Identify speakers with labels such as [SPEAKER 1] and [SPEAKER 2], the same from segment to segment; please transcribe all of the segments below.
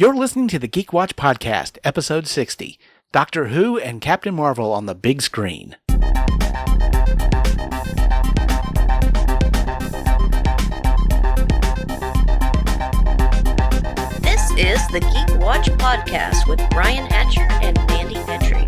[SPEAKER 1] You're listening to the Geek Watch Podcast, Episode 60, Doctor Who and Captain Marvel on the big screen.
[SPEAKER 2] This is the Geek Watch Podcast with Brian Hatcher and Mandy Petrie.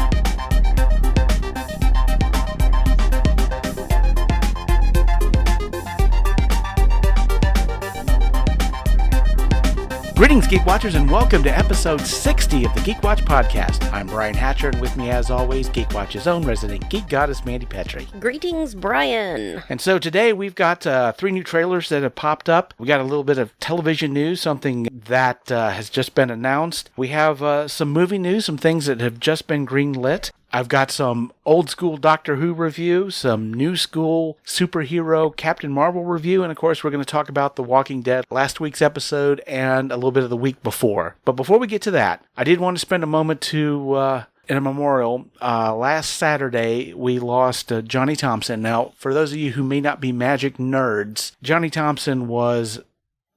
[SPEAKER 1] Greetings, Geek Watchers, and welcome to episode 60 of the Geek Watch Podcast. I'm Brian Hatcher, and with me, as always, Geek Watch's own resident geek goddess, Mandy Petrie.
[SPEAKER 2] Greetings, Brian.
[SPEAKER 1] And so today, we've got 3 new trailers that have popped up. We got a little bit of television news, something that has just been announced. We have some movie news, some things that have just been greenlit. I've got some old school Doctor Who review, some new school superhero Captain Marvel review, and of course we're going to talk about The Walking Dead last week's episode and a little bit of the week before. But before we get to that, I did want to spend a moment to in a memorial. Last Saturday, we lost Johnny Thompson. Now, for those of you who may not be magic nerds, Johnny Thompson was...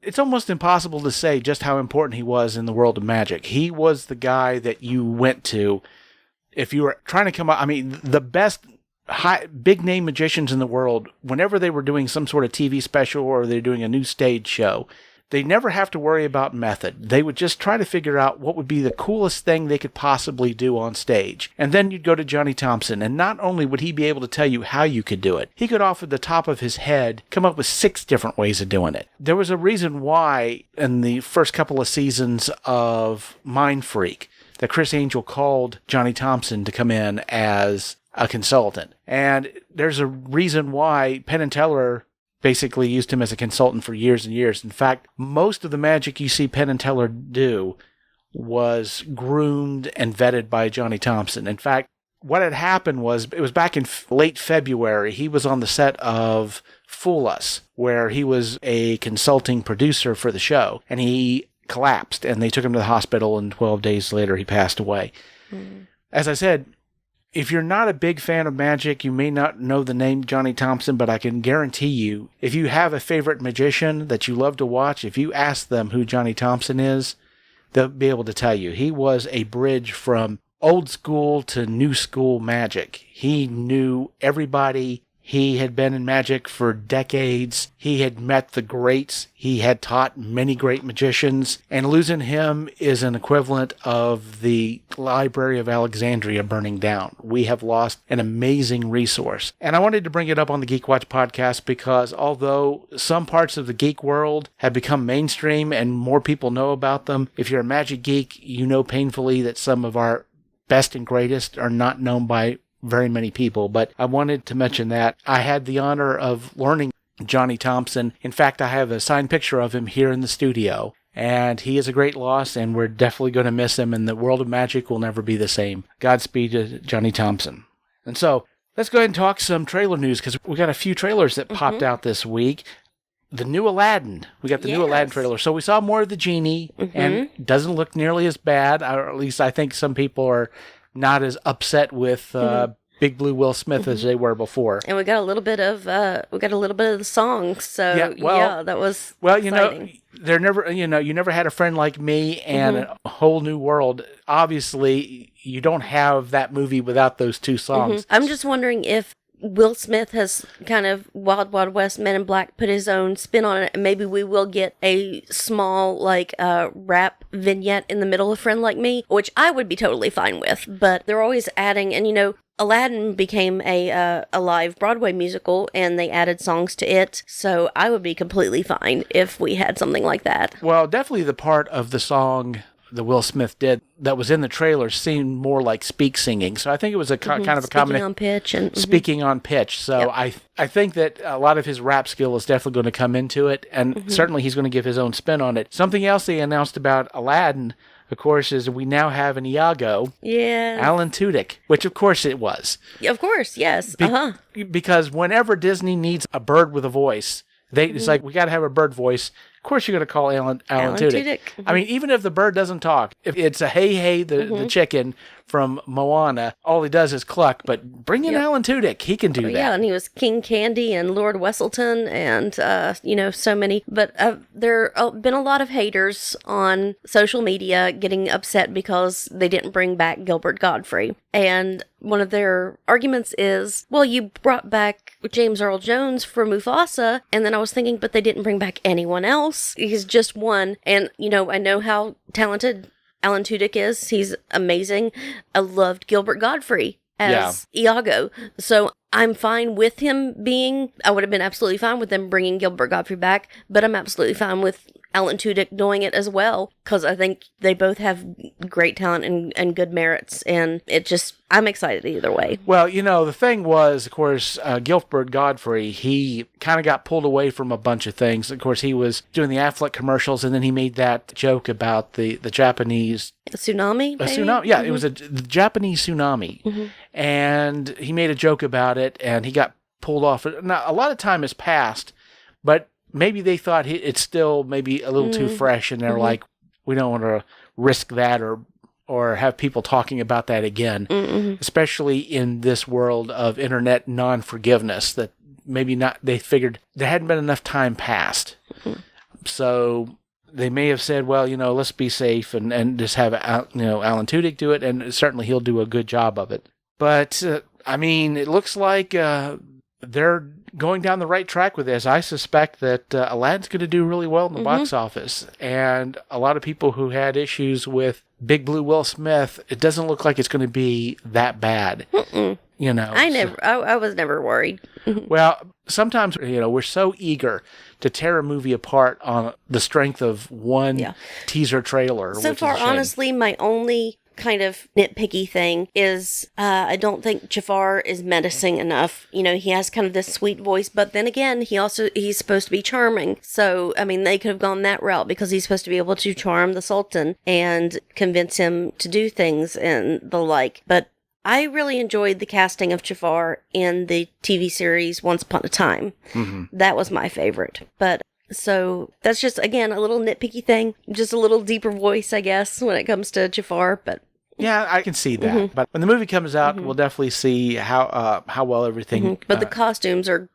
[SPEAKER 1] It's almost impossible to say just how important he was in the world of magic. He was the guy that you went to if you were trying to come up. I mean, the best big name magicians in the world, whenever they were doing some sort of TV special or they're doing a new stage show, they never have to worry about method. They would just try to figure out what would be the coolest thing they could possibly do on stage. And then you'd go to Johnny Thompson, and not only would he be able to tell you how you could do it, he could off the top of his head come up with 6 different ways of doing it. There was a reason why in the first couple of seasons of Mind Freak that Chris Angel called Johnny Thompson to come in as a consultant. And there's a reason why Penn and Teller basically used him as a consultant for years and years. In fact, most of the magic you see Penn and Teller do was groomed and vetted by Johnny Thompson. In fact, what had happened was, it was back in late February, he was on the set of Fool Us, where he was a consulting producer for the show, and he collapsed, and they took him to the hospital, and 12 days later he passed away. As I said, if you're not a big fan of magic, you may not know the name Johnny Thompson, but I can guarantee you, if you have a favorite magician that you love to watch, if you ask them who Johnny Thompson is, they'll be able to tell you. He was a bridge from old school to new school magic. He knew everybody. He had been in magic for decades. He had met the greats. He had taught many great magicians. And losing him is an equivalent of the Library of Alexandria burning down. We have lost an amazing resource. And I wanted to bring it up on the Geek Watch podcast because although some parts of the geek world have become mainstream and more people know about them, if you're a magic geek, you know painfully that some of our best and greatest are not known by very many people, but I wanted to mention that. I had the honor of learning Johnny Thompson. In fact, I have a signed picture of him here in the studio, and he is a great loss, and we're definitely going to miss him, and the world of magic will never be the same. Godspeed to Johnny Thompson. And so, let's go ahead and talk some trailer news, because we got a few trailers that popped out this week. The new Aladdin. We got the new Aladdin trailer. So we saw more of the genie, and it doesn't look nearly as bad, or at least I think some people are not as upset with Big Blue Will Smith as they were before.
[SPEAKER 2] And we got a little bit of the song. So that was exciting.
[SPEAKER 1] They're never, you never had a friend like me and a whole new world. Obviously, you don't have that movie without those 2 songs.
[SPEAKER 2] I'm just wondering if Will Smith has kind of Wild Wild West Men in Black put his own spin on it, and maybe we will get a small rap vignette in the middle of Friend Like Me, which I would be totally fine with. But they're always adding, and Aladdin became a live Broadway musical, and they added songs to it, so I would be completely fine if we had something like that.
[SPEAKER 1] Well, definitely the part of the song that Will Smith did that was in the trailer seemed more like speak singing. So I think it was a kind of a combination.
[SPEAKER 2] Speaking on pitch. And
[SPEAKER 1] speaking on pitch. So I think that a lot of his rap skill is definitely going to come into it, and certainly he's going to give his own spin on it. Something else they announced about Aladdin, of course, is we now have an Iago.
[SPEAKER 2] Yeah.
[SPEAKER 1] Alan Tudyk, which of course it was.
[SPEAKER 2] Of course, yes.
[SPEAKER 1] Because whenever Disney needs a bird with a voice, it's like, we got to have a bird voice. Of course you're going to call Alan
[SPEAKER 2] Alan
[SPEAKER 1] Tudyk.
[SPEAKER 2] Tudyk.
[SPEAKER 1] I mean, even if the bird doesn't talk, if it's a hey, the chicken from Moana, all he does is cluck, but bring in Alan Tudyk. He can do that.
[SPEAKER 2] Yeah, and he was King Candy and Lord Westleton and, so many. But there have been a lot of haters on social media getting upset because they didn't bring back Gilbert Godfrey. And one of their arguments is, well, you brought back James Earl Jones for Mufasa. And then I was thinking, but they didn't bring back anyone else. He's just one. And, I know how talented Alan Tudyk is. He's amazing. I loved Gilbert Godfrey as Iago. So I'm fine with him I would have been absolutely fine with them bringing Gilbert Godfrey back, but I'm absolutely fine with Alan Tudyk doing it as well, because I think they both have great talent and good merits, and I'm excited either way.
[SPEAKER 1] Well, the thing was, of course, Gilbert Godfrey, he kind of got pulled away from a bunch of things. Of course, he was doing the Affleck commercials, and then he made that joke about the Japanese...
[SPEAKER 2] A tsunami?
[SPEAKER 1] A tsunami, yeah, it was the Japanese tsunami. And he made a joke about it, and he got pulled off. Now, a lot of time has passed, but maybe they thought it's still maybe a little too fresh, and they're like, we don't want to risk that or have people talking about that again, especially in this world of internet non-forgiveness, that maybe not, they figured there hadn't been enough time passed. So they may have said, well, let's be safe and just have, Alan Tudyk do it, and certainly he'll do a good job of it. But, it looks like they're going down the right track with this. I suspect that Aladdin's going to do really well in the box office. And a lot of people who had issues with Big Blue Will Smith, it doesn't look like it's going to be that bad.
[SPEAKER 2] I was never worried.
[SPEAKER 1] Well, sometimes, we're so eager to tear a movie apart on the strength of one teaser trailer.
[SPEAKER 2] So far, honestly, my only kind of nitpicky thing is I don't think Jafar is menacing enough. He has kind of this sweet voice, but then again, he's supposed to be charming. So, they could have gone that route because he's supposed to be able to charm the Sultan and convince him to do things and the like. But I really enjoyed the casting of Jafar in the TV series Once Upon a Time. That was my favorite. But so that's just, again, a little nitpicky thing. Just a little deeper voice, I guess, when it comes to Jafar. But
[SPEAKER 1] yeah, I can see that. But when the movie comes out, we'll definitely see how well everything.
[SPEAKER 2] But the costumes are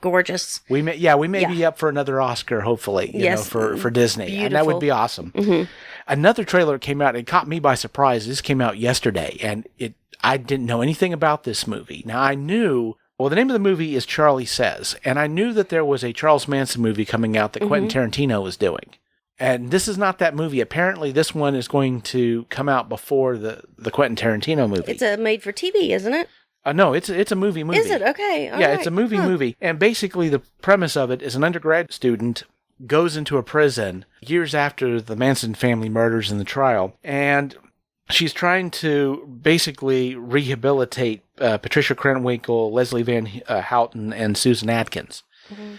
[SPEAKER 2] gorgeous.
[SPEAKER 1] We may be up for another Oscar, hopefully. For Disney,
[SPEAKER 2] Beautiful.
[SPEAKER 1] And that would be awesome. Another trailer came out. It caught me by surprise. This came out yesterday, and I didn't know anything about this movie. Now I knew. Well, the name of the movie is Charlie Says, and I knew that there was a Charles Manson movie coming out that Quentin Tarantino was doing. And this is not that movie. Apparently, this one is going to come out before the Quentin Tarantino movie.
[SPEAKER 2] It's a made-for-TV, isn't it?
[SPEAKER 1] No, it's a movie.
[SPEAKER 2] Is it? Okay. All
[SPEAKER 1] right.
[SPEAKER 2] It's
[SPEAKER 1] a movie. And basically, the premise of it is an undergrad student goes into a prison years after the Manson family murders in the trial, and she's trying to basically rehabilitate Patricia Krenwinkel, Leslie Van Houten, and Susan Atkins.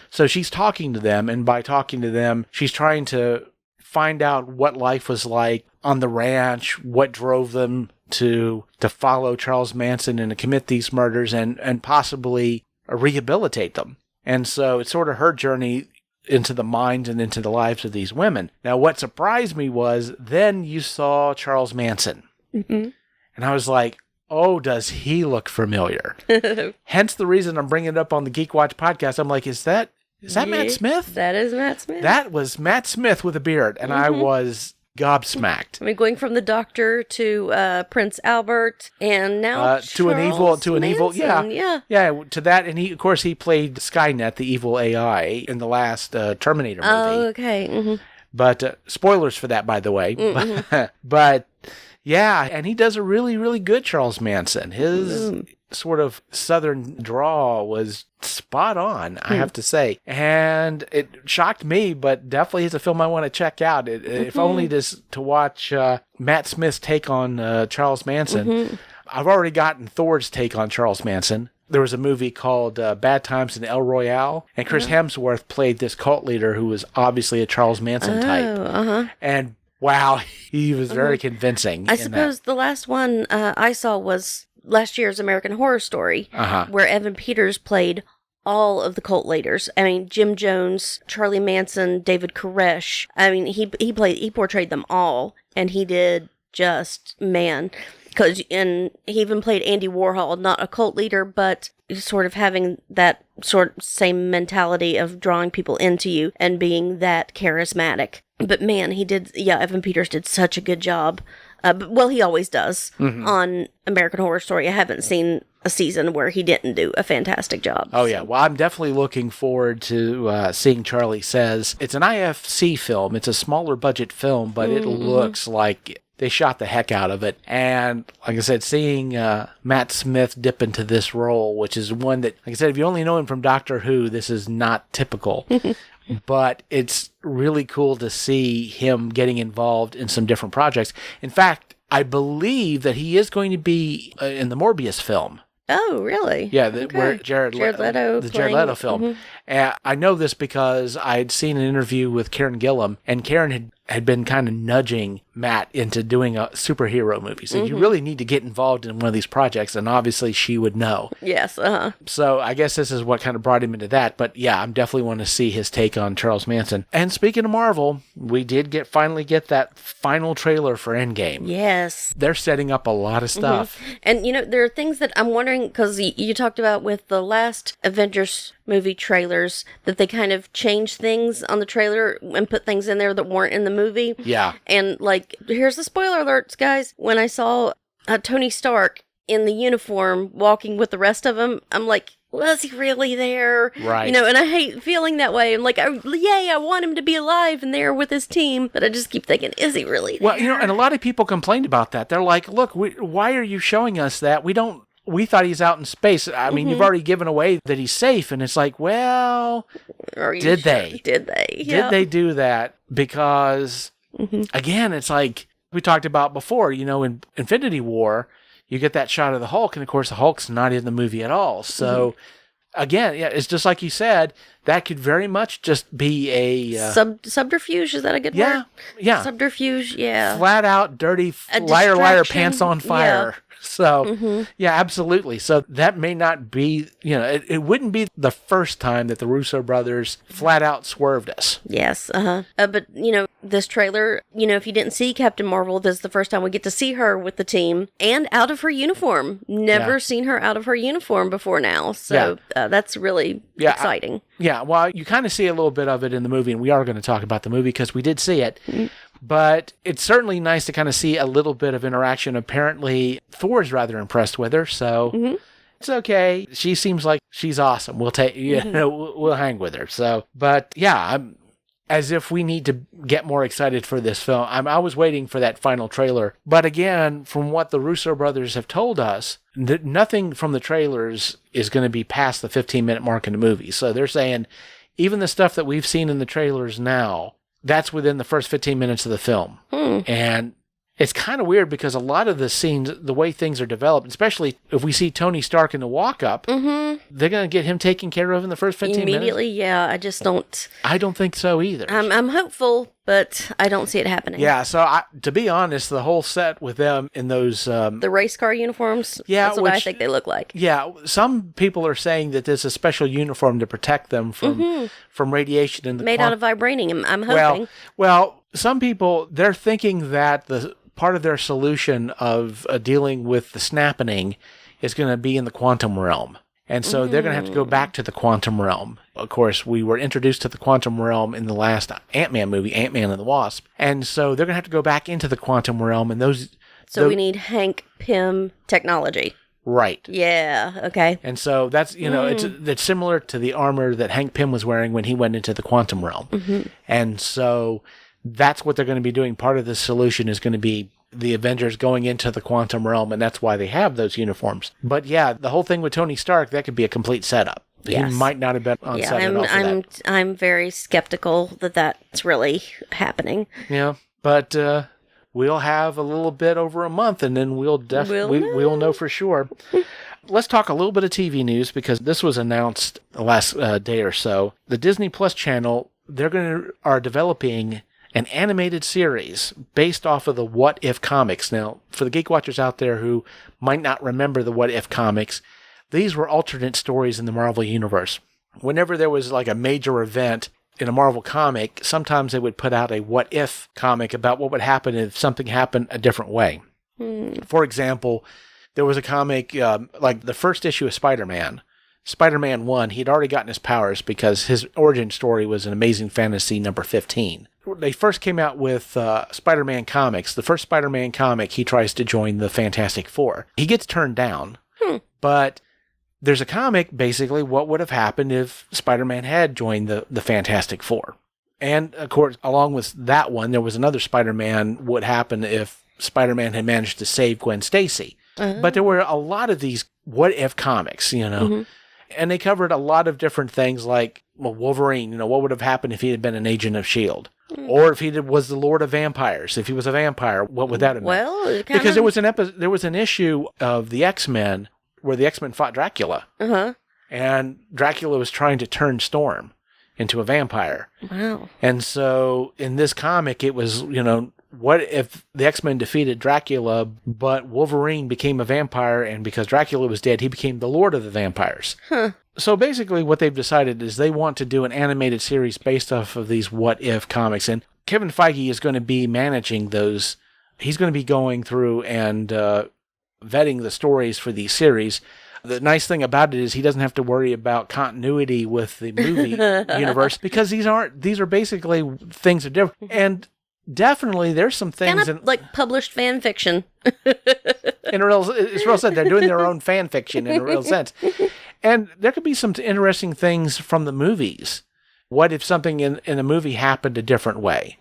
[SPEAKER 1] So she's talking to them, and by talking to them, she's trying to find out what life was like on the ranch, what drove them to follow Charles Manson and to commit these murders and possibly rehabilitate them. And so it's sort of her journey into the minds and into the lives of these women. Now, what surprised me was then you saw Charles Manson. And I was like, oh, does he look familiar? Hence the reason I'm bringing it up on the Geek Watch podcast. I'm like, is that Matt Smith?
[SPEAKER 2] That is Matt Smith.
[SPEAKER 1] That was Matt Smith with a beard. And I was gobsmacked.
[SPEAKER 2] Going from the Doctor to Prince Albert, and now
[SPEAKER 1] to an evil, to that, and he, of course, he played Skynet, the evil AI, in the last Terminator movie.
[SPEAKER 2] Oh, okay.
[SPEAKER 1] But spoilers for that, by the way. But yeah, and he does a really, really good Charles Manson. His sort of southern drawl was spot on, I have to say. And it shocked me, but definitely is a film I want to check out. If only just to watch Matt Smith's take on Charles Manson. I've already gotten Thor's take on Charles Manson. There was a movie called Bad Times in El Royale, and Chris Hemsworth played this cult leader who was obviously a Charles Manson type. And wow, he was very convincing.
[SPEAKER 2] I suppose the last one I saw was last year's American Horror Story, where Evan Peters played all of the cult leaders. I mean, Jim Jones, Charlie Manson, David Koresh. I mean, he portrayed them all, and he did just, man. And he even played Andy Warhol, not a cult leader, but sort of having that sort of same mentality of drawing people into you and being that charismatic. But man, Evan Peters did such a good job. Well, he always does on American Horror Story. I haven't seen a season where he didn't do a fantastic job.
[SPEAKER 1] Oh, yeah. Well, I'm definitely looking forward to seeing Charlie Says. It's an IFC film. It's a smaller budget film, but it looks like they shot the heck out of it. And like I said, seeing Matt Smith dip into this role, which is one that, like I said, if you only know him from Doctor Who, this is not typical. But it's really cool to see him getting involved in some different projects. In fact, I believe that he is going to be in the Morbius film.
[SPEAKER 2] Oh, really?
[SPEAKER 1] Yeah, where Jared
[SPEAKER 2] Leto,
[SPEAKER 1] the Jared Leto film. And I know this because I'd seen an interview with Karen Gillan, and Karen had been kind of nudging Matt into doing a superhero movie. So you really need to get involved in one of these projects, and obviously she would know.
[SPEAKER 2] Yes,
[SPEAKER 1] So I guess this is what kind of brought him into that. But yeah, I'm definitely want to see his take on Charles Manson. And speaking of Marvel, we did finally get that final trailer for Endgame.
[SPEAKER 2] Yes.
[SPEAKER 1] They're setting up a lot of stuff.
[SPEAKER 2] And, there are things that I'm wondering, because you talked about with the last Avengers movie trailers, that they kind of changed things on the trailer and put things in there that weren't in the movie.
[SPEAKER 1] Yeah.
[SPEAKER 2] And, here's the spoiler alerts, guys. When I saw Tony Stark in the uniform walking with the rest of them, I'm like, was he really there?
[SPEAKER 1] Right.
[SPEAKER 2] And I hate feeling that way. I'm like, I want him to be alive and there with his team. But I just keep thinking, is he really there?
[SPEAKER 1] Well, and a lot of people complained about that. They're like, look, why are you showing us that? We thought he's out in space. I mean, you've already given away that he's safe. And it's like, well, did they?
[SPEAKER 2] Did they?
[SPEAKER 1] Did they do that? Because, again, it's like we talked about before, in Infinity War, you get that shot of the Hulk, and of course the Hulk's not in the movie at all. So, again, yeah, it's just like you said, that could very much just be a...
[SPEAKER 2] subterfuge, is that a good word?
[SPEAKER 1] Yeah.
[SPEAKER 2] Subterfuge, yeah.
[SPEAKER 1] Flat out, dirty, liar, pants on fire. Yeah. So, yeah, absolutely. So that may not be, it wouldn't be the first time that the Russo brothers flat out swerved us.
[SPEAKER 2] Yes, but, this trailer, if you didn't see Captain Marvel, this is the first time we get to see her with the team and out of her uniform. Never seen her out of her uniform before now. So that's really exciting.
[SPEAKER 1] Yeah, well, you kind of see a little bit of it in the movie, and we are going to talk about the movie because we did see it. But it's certainly nice to kind of see a little bit of interaction. Apparently, Thor's rather impressed with her, so it's okay. She seems like she's awesome. We'll take, we'll hang with her. So, but yeah, as if we need to get more excited for this film. I was waiting for that final trailer, but again, from what the Russo brothers have told us, nothing from the trailers is going to be past the 15-minute mark in the movie. So they're saying even the stuff that we've seen in the trailers now, that's within the first 15 minutes of the film. And it's kind of weird because a lot of the scenes, the way things are developed, especially if we see Tony Stark in the walk-up, they're going to get him taken care of in the first 15 minutes?
[SPEAKER 2] Immediately, yeah. I just don't...
[SPEAKER 1] I don't think so either.
[SPEAKER 2] I'm hopeful, but I don't see it happening.
[SPEAKER 1] Yeah, so to be honest, the whole set with them in those...
[SPEAKER 2] the race car uniforms? Yeah, that's what I think they look like.
[SPEAKER 1] Yeah, some people are saying that there's a special uniform to protect them from radiation. In the
[SPEAKER 2] Made out of vibranium, I'm hoping.
[SPEAKER 1] Well, some people, they're thinking that the part of their solution of dealing with the snapping is going to be in the quantum realm. And so they're going to have to go back to the quantum realm. Of course, we were introduced to the quantum realm in the last Ant-Man movie, Ant-Man and the Wasp. And so they're going to have to go back into the quantum realm. And
[SPEAKER 2] So we need Hank Pym technology.
[SPEAKER 1] Right.
[SPEAKER 2] Yeah, okay.
[SPEAKER 1] And so that's, it's similar to the armor that Hank Pym was wearing when he went into the quantum realm. And so that's what they're going to be doing. Part of the solution is going to be the Avengers going into the quantum realm, and that's why they have those uniforms. But yeah, the whole thing with Tony Stark, that could be a complete setup. Yes. He might not have been on set at all.
[SPEAKER 2] I'm very skeptical that that's really happening.
[SPEAKER 1] Yeah, but we'll have a little bit over a month, and then we'll know for sure. Let's talk a little bit of TV news, because this was announced the last day or so. The Disney Plus channel, are developing an animated series based off of the What If comics. Now, for the Geek Watchers out there who might not remember the What If comics, these were alternate stories in the Marvel Universe. whenever there was like a major event in a Marvel comic, sometimes they would put out a what if comic about what would happen if something happened a different way. For example, there was a comic, like the first issue of Spider-Man. Spider-Man 1, he'd already gotten his powers because his origin story was in Amazing Fantasy number 15. They first came out with Spider-Man comics. The first Spider-Man comic, he tries to join the Fantastic Four. He gets turned down, but there's a comic, basically, what would have happened if Spider-Man had joined the Fantastic Four. And, of course, along with that one, there was another Spider-Man, what happened if Spider-Man had managed to save Gwen Stacy. But there were a lot of these what-if comics, and they covered a lot of different things like, well, Wolverine, what would have happened if he had been an agent of S.H.I.E.L.D.? Or if he was the Lord of Vampires. If he was a vampire, what would that have meant?
[SPEAKER 2] Well,
[SPEAKER 1] because there was an issue of the X-Men where the X-Men fought Dracula. And Dracula was trying to turn Storm into a vampire.
[SPEAKER 2] Wow.
[SPEAKER 1] And so in this comic, it was, what if the X-Men defeated Dracula, but Wolverine became a vampire, and because Dracula was dead, he became the Lord of the Vampires? So basically what they've decided is they want to do an animated series based off of these what-if comics. And Kevin Feige is going to be managing those. He's going to be going through and vetting the stories for these series. The nice thing about it is he doesn't have to worry about continuity with the movie universe, because these are basically things that are different. And definitely there's some things
[SPEAKER 2] kind of like published fan fiction.
[SPEAKER 1] It's real said, they're doing their own fan fiction in a real sense. And there could be some interesting things from the movies. What if something in a movie happened a different way?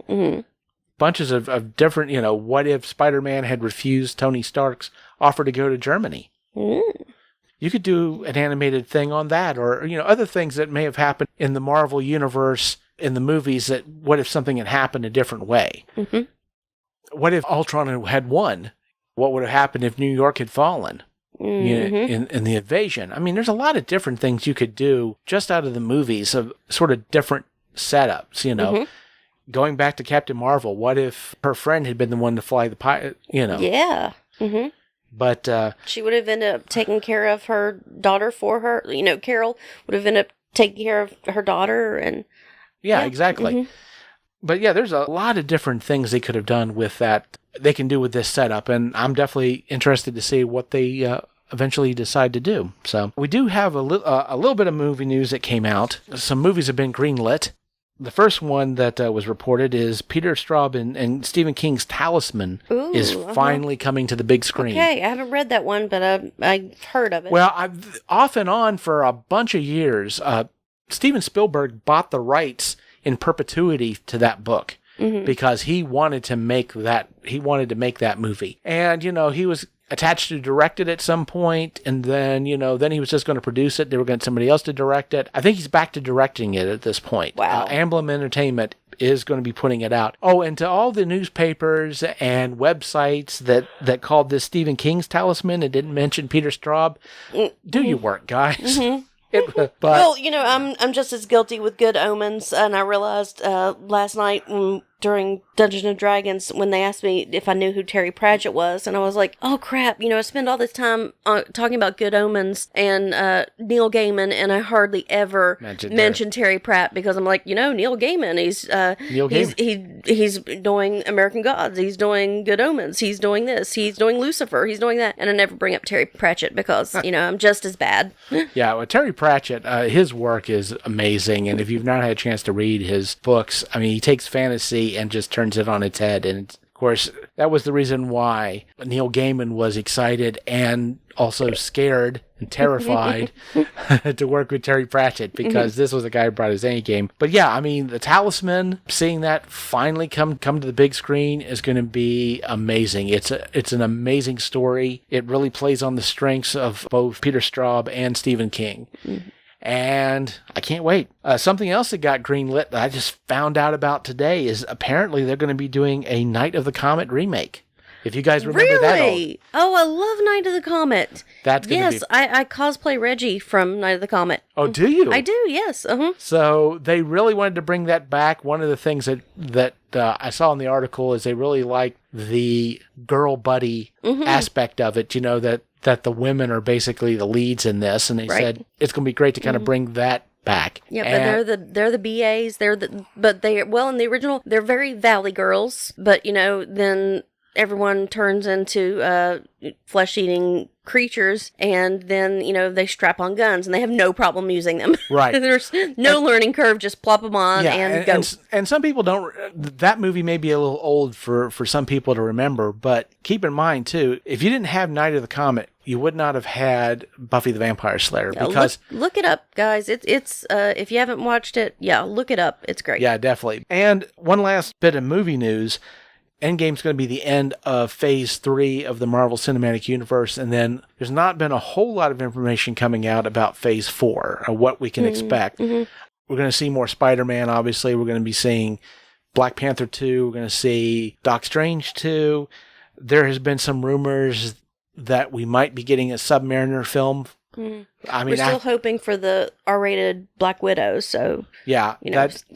[SPEAKER 1] Bunches of different, what if Spider-Man had refused Tony Stark's offer to go to Germany? You could do an animated thing on that, or, other things that may have happened in the Marvel universe in the movies. That what if something had happened a different way? What if Ultron had won? What would have happened if New York had fallen in the invasion? I mean, there's a lot of different things you could do just out of the movies of sort of different setups, Going back to Captain Marvel, what if her friend had been the one to fly the pilot,
[SPEAKER 2] Yeah.
[SPEAKER 1] But
[SPEAKER 2] she would have ended up taking care of her daughter for her. Carol would have ended up taking care of her daughter. And
[SPEAKER 1] yeah, exactly. But yeah, there's a lot of different things they could have done with that. They can do with this setup, and I'm definitely interested to see what they eventually decide to do. So we do have a little bit of movie news that came out. Some movies have been greenlit. The first one that was reported is Peter Straub and Stephen King's Talisman is finally coming to the big screen.
[SPEAKER 2] Okay, I haven't read that one, but I've heard of it.
[SPEAKER 1] Well, I've off and on for a bunch of years, Steven Spielberg bought the rights in perpetuity to that book because he wanted to make that movie. And, he was attached to direct it at some point, and then, then he was just going to produce it. They were going to get somebody else to direct it. I think he's back to directing it at this point.
[SPEAKER 2] Wow.
[SPEAKER 1] Amblin Entertainment is going to be putting it out. Oh, and to all the newspapers and websites that called this Stephen King's Talisman and didn't mention Peter Straub, do your work, guys.
[SPEAKER 2] Well, I'm just as guilty with Good Omens, and I realized last night during Dungeons and Dragons when they asked me if I knew who Terry Pratchett was, and I was like, oh crap, I spend all this time talking about Good Omens and Neil Gaiman, and I hardly ever mention Terry Pratt, because I'm like, Neil Gaiman, he's doing American Gods, he's doing Good Omens, he's doing this, he's doing Lucifer, he's doing that, and I never bring up Terry Pratchett because I'm just as bad.
[SPEAKER 1] Yeah, well, Terry Pratchett, his work is amazing, and if you've not had a chance to read his books, I mean, he takes fantasy and just turns it on its head. And of course, that was the reason why Neil Gaiman was excited and also scared and terrified to work with Terry Pratchett, because this was the guy who brought his Endgame. But yeah, I mean, the Talisman, seeing that finally come to the big screen is going to be amazing. It's an amazing story. It really plays on the strengths of both Peter Straub and Stephen King. And I can't wait. Something else that got greenlit that I just found out about today is apparently they're going to be doing a Night of the Comet remake. If you guys remember that.
[SPEAKER 2] Really? Oh, I love Night of the Comet.
[SPEAKER 1] That's going to be...
[SPEAKER 2] I cosplay Reggie from Night of the Comet.
[SPEAKER 1] Oh, do you?
[SPEAKER 2] I do, yes.
[SPEAKER 1] So they really wanted to bring that back. One of the things that I saw in the article is they really like the girl buddy aspect of it, that the women are basically the leads in this. And they said it's going to be great to kind of bring that back.
[SPEAKER 2] Yeah, but they're the BAs. In the original they're very Valley girls, but then everyone turns into flesh-eating creatures, and then they strap on guns and they have no problem using them.
[SPEAKER 1] Right.
[SPEAKER 2] There's no learning curve, just plop them on and go.
[SPEAKER 1] And some people don't. That movie may be a little old for some people to remember, but keep in mind too, if you didn't have Night of the Comet, you would not have had Buffy the Vampire Slayer, because
[SPEAKER 2] look it up, guys. It's if you haven't watched it, look it up. It's great.
[SPEAKER 1] Yeah, definitely. And one last bit of movie news. Endgame's going to be the end of Phase 3 of the Marvel Cinematic Universe, and then there's not been a whole lot of information coming out about Phase 4, or what we can expect. Mm-hmm. We're going to see more Spider-Man, obviously. We're going to be seeing Black Panther 2. We're going to see Doc Strange 2. There has been some rumors that we might be getting a Submariner film.
[SPEAKER 2] Mm. I mean, we're still hoping for the R-rated Black Widow, so...
[SPEAKER 1] Yeah,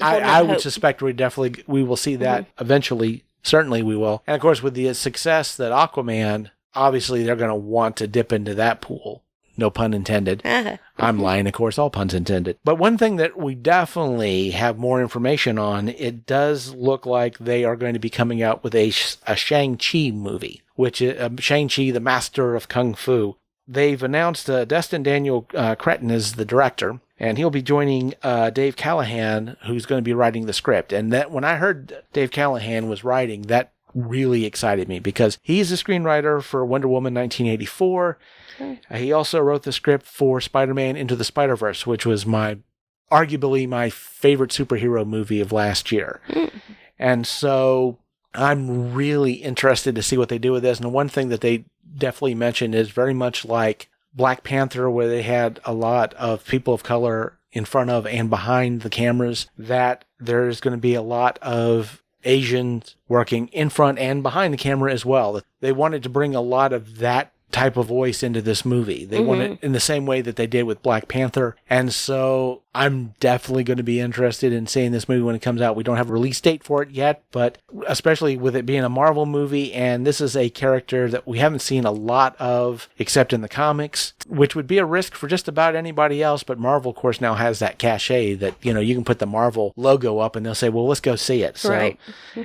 [SPEAKER 1] I would suspect we will see that eventually. Certainly we will. And of course, with the success that Aquaman, obviously they're going to want to dip into that pool. No pun intended. I'm lying, of course, all puns intended. But one thing that we definitely have more information on, it does look like they are going to be coming out with a Shang-Chi movie, which is Shang-Chi, the Master of Kung Fu. They've announced Destin Daniel Cretton is the director, and he'll be joining Dave Callahan, who's going to be writing the script. And that when I heard Dave Callahan was writing, that really excited me, because he's the screenwriter for Wonder Woman 1984. Okay. He also wrote the script for Spider-Man Into the Spider-Verse, which was arguably my favorite superhero movie of last year. And so I'm really interested to see what they do with this. And one thing that they definitely mentioned is very much like Black Panther, where they had a lot of people of color in front of and behind the cameras, that there's going to be a lot of Asians working in front and behind the camera as well. They wanted to bring a lot of that type of voice into this movie. They want it in the same way that they did with Black Panther. And so I'm definitely going to be interested in seeing this movie when it comes out. We don't have a release date for it yet, but especially with it being a Marvel movie, and this is a character that we haven't seen a lot of except in the comics, which would be a risk for just about anybody else. But Marvel, of course, now has that cachet that, you can put the Marvel logo up and they'll say, well, let's go see it. So,
[SPEAKER 2] right.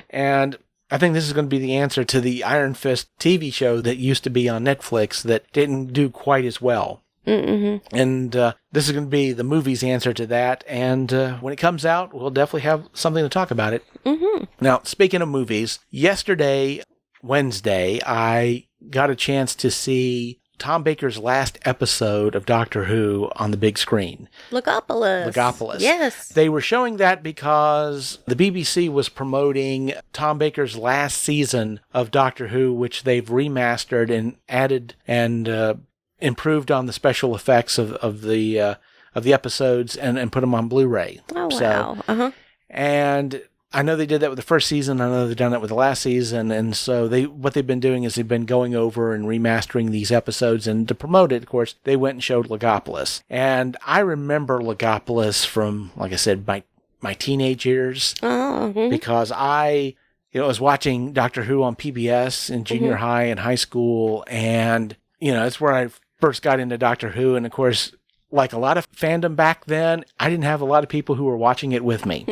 [SPEAKER 1] And I think this is going to be the answer to the Iron Fist TV show that used to be on Netflix that didn't do quite as well. Mm-hmm. And this is going to be the movie's answer to that. And when it comes out, we'll definitely have something to talk about it. Mm-hmm. Now, speaking of movies, yesterday, Wednesday, I got a chance to see Tom Baker's last episode of Doctor Who on the big screen.
[SPEAKER 2] Logopolis. Yes.
[SPEAKER 1] They were showing that because the BBC was promoting Tom Baker's last season of Doctor Who, which they've remastered and added and improved on the special effects of the episodes and put them on Blu-ray.
[SPEAKER 2] Oh, wow.
[SPEAKER 1] And I know they did that with the first season. I know they've done that with the last season. And so what they've been doing is they've been going over and remastering these episodes. And to promote it, of course, they went and showed Logopolis. And I remember Logopolis from, like I said, my teenage years. Because I was watching Doctor Who on PBS in junior high and high school. And, it's where I first got into Doctor Who. And, of course, like a lot of fandom back then, I didn't have a lot of people who were watching it with me.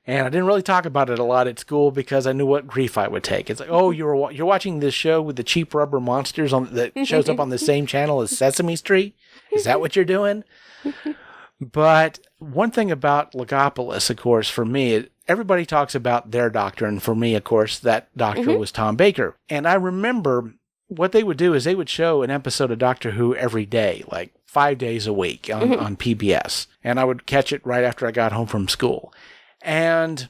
[SPEAKER 1] And I didn't really talk about it a lot at school because I knew what grief I would take. It's like, oh, you're watching this show with the cheap rubber monsters that shows up on the same channel as Sesame Street? Is that what you're doing? But one thing about Logopolis, of course, for me, everybody talks about their doctor. And for me, of course, that doctor was Tom Baker. And I remember what they would do is they would show an episode of Doctor Who every day, like 5 days a week on PBS. And I would catch it right after I got home from school. And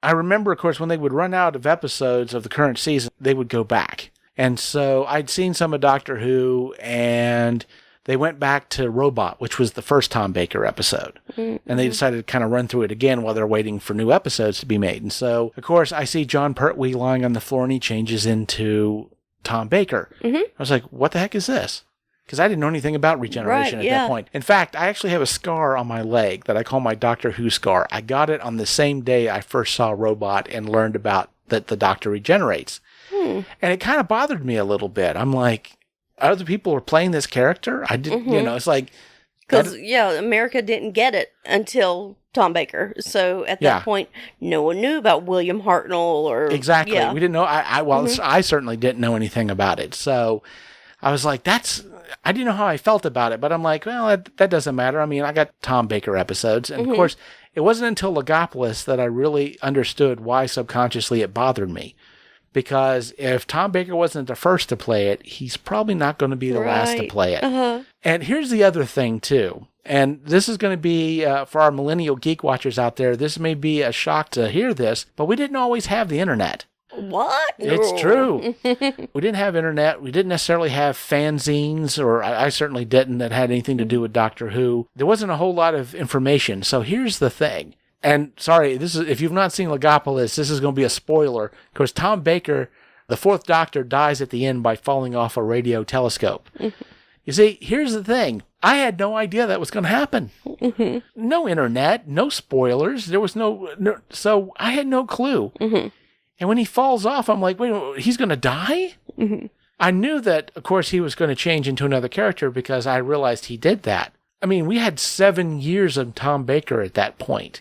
[SPEAKER 1] I remember, of course, when they would run out of episodes of the current season, they would go back. And so I'd seen some of Doctor Who, and they went back to Robot, which was the first Tom Baker episode. And they decided to kind of run through it again while they're waiting for new episodes to be made. And so, of course, I see John Pertwee lying on the floor, and he changes into Tom Baker. I was like, what the heck is this? Because I didn't know anything about regeneration at that point. In fact, I actually have a scar on my leg that I call my Doctor Who scar. I got it on the same day I first saw Robot and learned about that the Doctor regenerates. And it kind of bothered me a little bit. I'm like, other people are playing this character? I didn't, it's like,
[SPEAKER 2] Because, America didn't get it until Tom Baker. So at that point, no one knew about William Hartnell or...
[SPEAKER 1] Exactly. We didn't know. I certainly didn't know anything about it. So I was like, I didn't know how I felt about it, but I'm like, well, that doesn't matter. I mean, I got Tom Baker episodes. And of course, it wasn't until Logopolis that I really understood why subconsciously it bothered me. Because if Tom Baker wasn't the first to play it, he's probably not going to be the last to play it. And here's the other thing, too. And this is going to be, for our millennial geek watchers out there, this may be a shock to hear this, but we didn't always have the internet.
[SPEAKER 2] What?
[SPEAKER 1] It's true. We didn't have internet. We didn't necessarily have fanzines, or I certainly didn't, that had anything to do with Doctor Who. There wasn't a whole lot of information. So here's the thing. And sorry, if you've not seen Logopolis, this is going to be a spoiler. Because Tom Baker, the fourth Doctor, dies at the end by falling off a radio telescope. You see, here's the thing. I had no idea that was going to happen. No internet, no spoilers. There was no, so I had no clue. And when he falls off, I'm like, wait, he's going to die? I knew that, of course, he was going to change into another character because I realized he did that. I mean, we had 7 years of Tom Baker at that point.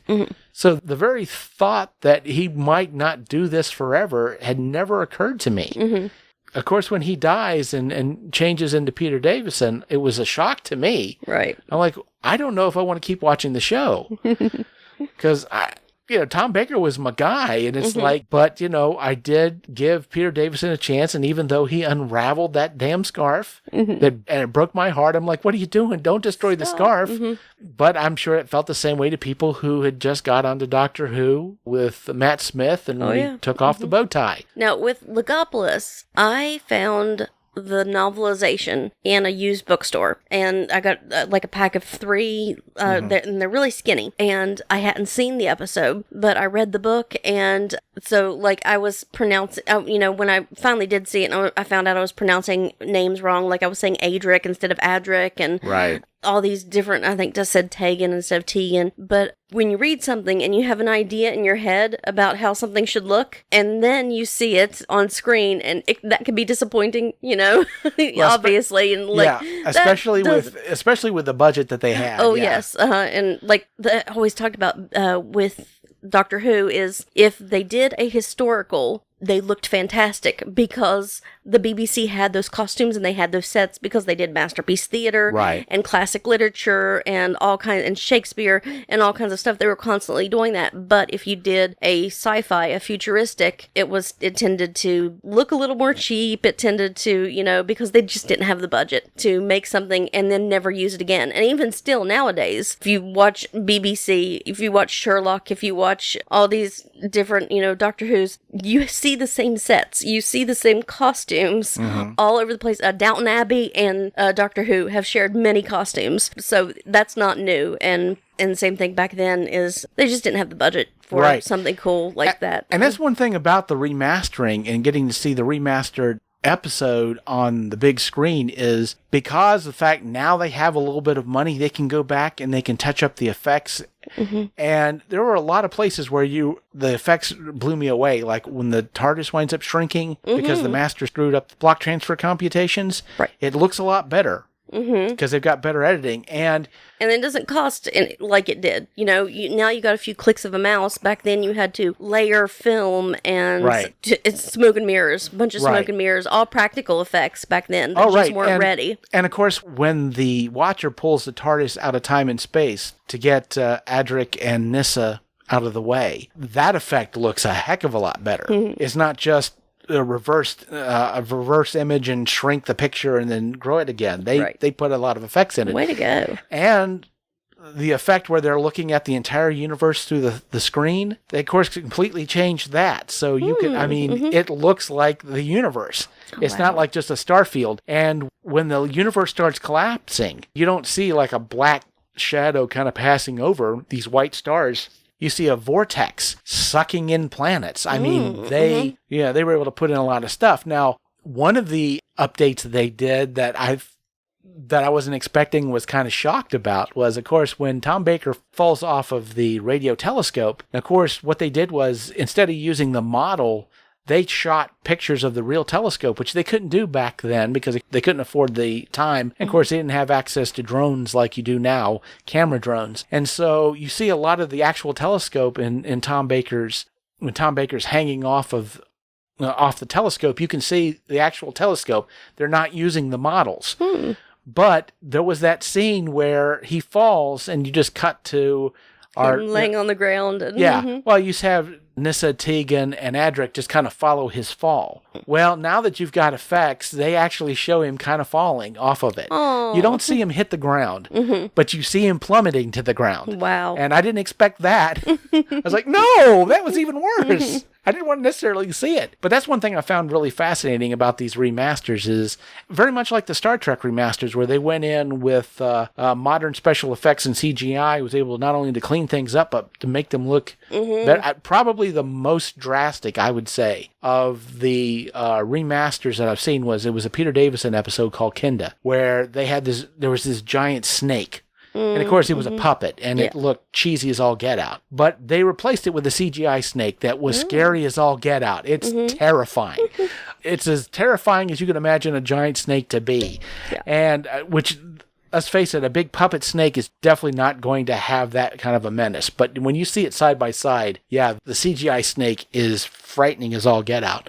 [SPEAKER 1] So the very thought that he might not do this forever had never occurred to me. Of course, when he dies and changes into Peter Davison, it was a shock to me.
[SPEAKER 2] Right.
[SPEAKER 1] I'm like, I don't know if I want to keep watching the show. Because Tom Baker was my guy, and it's like, but, I did give Peter Davison a chance, and even though he unraveled that damn scarf, and it broke my heart, I'm like, what are you doing? Don't destroy the scarf. But I'm sure it felt the same way to people who had just got onto Doctor Who with Matt Smith, and we took off the bow tie.
[SPEAKER 2] Now, with Logopolis, I found the novelization in a used bookstore, and I got like a pack of 3 and they're really skinny, and I hadn't seen the episode, but I read the book, and so like I was pronouncing, when I finally did see it, I found out I was pronouncing names wrong, like I was saying Adric instead of Adric, and all these different, I think just said Tegan instead of Tegan. But when you read something and you have an idea in your head about how something should look, and then you see it on screen, and that can be disappointing, obviously. And like,
[SPEAKER 1] especially with the budget that they had.
[SPEAKER 2] Oh yes, and like I always talked about with Doctor Who is if they did a historical, they looked fantastic because the BBC had those costumes and they had those sets because they did Masterpiece Theater and classic literature and all kinds, and Shakespeare and all kinds of stuff. They were constantly doing that. But if you did a sci-fi, a futuristic, it tended to look a little more cheap. It tended to, because they just didn't have the budget to make something and then never use it again. And even still nowadays, if you watch BBC, if you watch Sherlock, if you watch all these different, Doctor Who's, you see the same sets, you see the same costumes all over the place. Downton Abbey and Doctor Who have shared many costumes, so that's not new. And the same thing back then is they just didn't have the budget for something cool like that.
[SPEAKER 1] And that's one thing about the remastering and getting to see the remastered episode on the big screen is because of the fact now they have a little bit of money, they can go back and they can touch up the effects. And there were a lot of places where the effects blew me away, like when the TARDIS winds up shrinking because the master screwed up the block transfer computations. It looks a lot better because they've got better editing, and
[SPEAKER 2] it doesn't cost like it did. Now you got a few clicks of a mouse. Back then you had to layer film and it's smoke and mirrors, a bunch of smoke and mirrors, all practical effects back then that just weren't ready.
[SPEAKER 1] And of course, when the Watcher pulls the TARDIS out of time and space to get Adric and Nyssa out of the way, that effect looks a heck of a lot better. It's not just a reverse image and shrink the picture and then grow it again. They put a lot of effects in it.
[SPEAKER 2] Way to go.
[SPEAKER 1] And the effect where they're looking at the entire universe through the screen, they of course completely changed that. So you can, it looks like the universe. It's not like just a star field. And when the universe starts collapsing, you don't see like a black shadow kind of passing over these white stars. You see a vortex sucking in planets. I mean, they were able to put in a lot of stuff. Now, one of the updates they did that I wasn't expecting, was kind of shocked about, was, of course, when Tom Baker falls off of the radio telescope. And of course, what they did was, instead of using the model they shot pictures of the real telescope, which they couldn't do back then because they couldn't afford the time. And of course, they didn't have access to drones like you do now, camera drones. And so you see a lot of the actual telescope in Tom Baker's, when Tom Baker's hanging off the telescope, you can see the actual telescope. They're not using the models. But there was that scene where he falls and you just cut to
[SPEAKER 2] him laying on the ground.
[SPEAKER 1] Well, you have Nyssa, Tegan, and Adric just kind of follow his fall. Well, now that you've got effects, they actually show him kind of falling off of it.
[SPEAKER 2] Aww.
[SPEAKER 1] You don't see him hit the ground, but you see him plummeting to the ground.
[SPEAKER 2] Wow.
[SPEAKER 1] And I didn't expect that. I was like, no, that was even worse. I didn't want to necessarily see it. But that's one thing I found really fascinating about these remasters is very much like the Star Trek remasters where they went in with modern special effects and CGI, was able not only to clean things up, but to make them look better. Probably the most drastic, I would say, of the remasters that I've seen was a Peter Davison episode called Kinda, where there was this giant snake. And of course, it was a puppet, and it looked cheesy as all get out. But they replaced it with a CGI snake that was scary as all get out. It's terrifying. It's as terrifying as you can imagine a giant snake to be. Yeah. And which, let's face it, a big puppet snake is definitely not going to have that kind of a menace. But when you see it side by side, the CGI snake is frightening as all get out.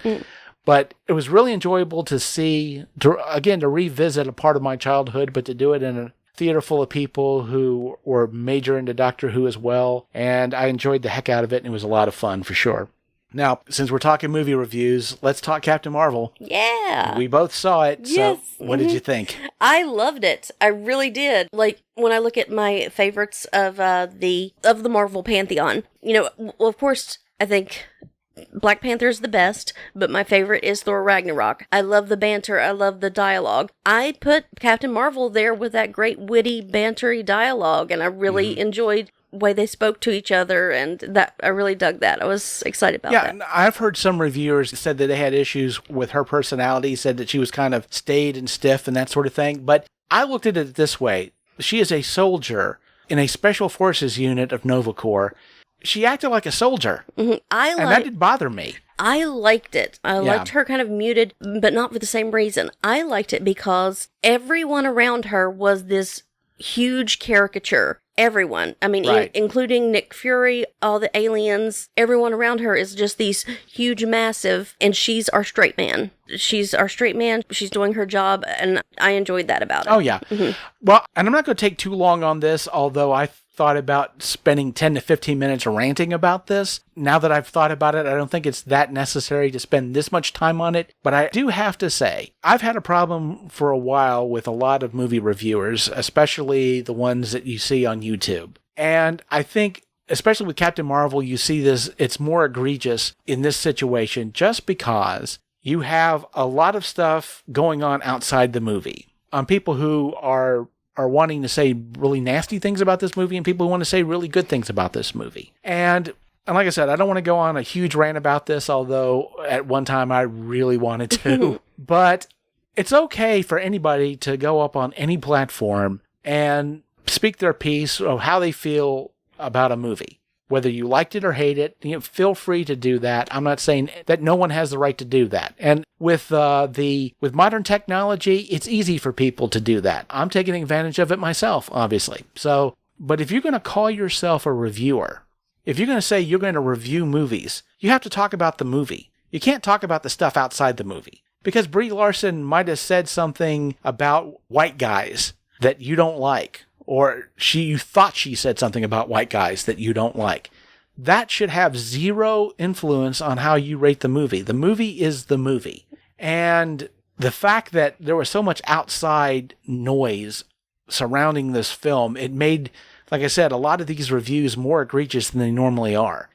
[SPEAKER 1] But it was really enjoyable to see, to revisit a part of my childhood, but to do it in a theater full of people who were major into Doctor Who as well, and I enjoyed the heck out of it, and it was a lot of fun for sure. Now, since we're talking movie reviews, let's talk Captain Marvel.
[SPEAKER 2] Yeah.
[SPEAKER 1] We both saw it,
[SPEAKER 2] yes.
[SPEAKER 1] So what did you think?
[SPEAKER 2] I loved it. I really did. Like, when I look at my favorites of the Marvel Pantheon, well, of course, I think Black Panther is the best, but my favorite is Thor Ragnarok. I love the banter. I love the dialogue. I put Captain Marvel there with that great witty, bantery dialogue, and I really enjoyed the way they spoke to each other, and that I really dug that. I was excited about that.
[SPEAKER 1] Yeah, I've heard some reviewers said that they had issues with her personality, said that she was kind of staid and stiff and that sort of thing, but I looked at it this way. She is a soldier in a special forces unit of Nova Corps. She acted like a soldier, and that didn't bother me.
[SPEAKER 2] I liked it. I liked her kind of muted, but not for the same reason. I liked it because everyone around her was this huge caricature. Everyone. I mean, including Nick Fury, all the aliens, everyone around her is just these huge, massive, and she's our straight man. She's our straight man. She's doing her job, and I enjoyed that about it.
[SPEAKER 1] Oh, yeah. Well, and I'm not going to take too long on this, although I thought about spending 10 to 15 minutes ranting about this. Now that I've thought about it, I don't think it's that necessary to spend this much time on it. But I do have to say, I've had a problem for a while with a lot of movie reviewers, especially the ones that you see on YouTube. And I think, especially with Captain Marvel, you see this, it's more egregious in this situation just because you have a lot of stuff going on outside the movie. People who are wanting to say really nasty things about this movie and people who want to say really good things about this movie. And like I said, I don't want to go on a huge rant about this, although at one time I really wanted to. But it's okay for anybody to go up on any platform and speak their piece of how they feel about a movie. Whether you liked it or hate it, feel free to do that. I'm not saying that no one has the right to do that. And with modern technology, it's easy for people to do that. I'm taking advantage of it myself, obviously. So, but if you're going to call yourself a reviewer, if you're going to say you're going to review movies, you have to talk about the movie. You can't talk about the stuff outside the movie. Because Brie Larson might have said something about white guys that you don't like. Or you thought she said something about white guys that you don't like. That should have zero influence on how you rate the movie. The movie is the movie. And the fact that there was so much outside noise surrounding this film, it made, like I said, a lot of these reviews more egregious than they normally are.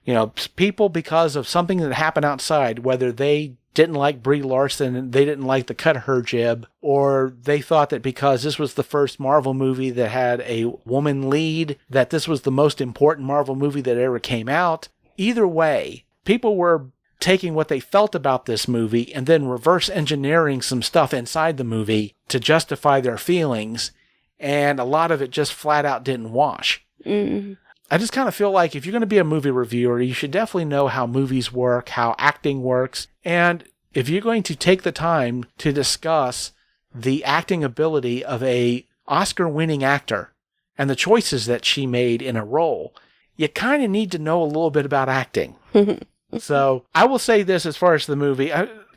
[SPEAKER 1] People, because of something that happened outside, whether they didn't like Brie Larson and they didn't like the cut of her jib, or they thought that because this was the first Marvel movie that had a woman lead, that this was the most important Marvel movie that ever came out. Either way, people were taking what they felt about this movie and then reverse engineering some stuff inside the movie to justify their feelings, and a lot of it just flat out didn't wash. I just kind of feel like if you're going to be a movie reviewer, you should definitely know how movies work, how acting works, And if you're going to take the time to discuss the acting ability of a Oscar-winning actor and the choices that she made in a role, you kind of need to know a little bit about acting. So I will say this as far as the movie.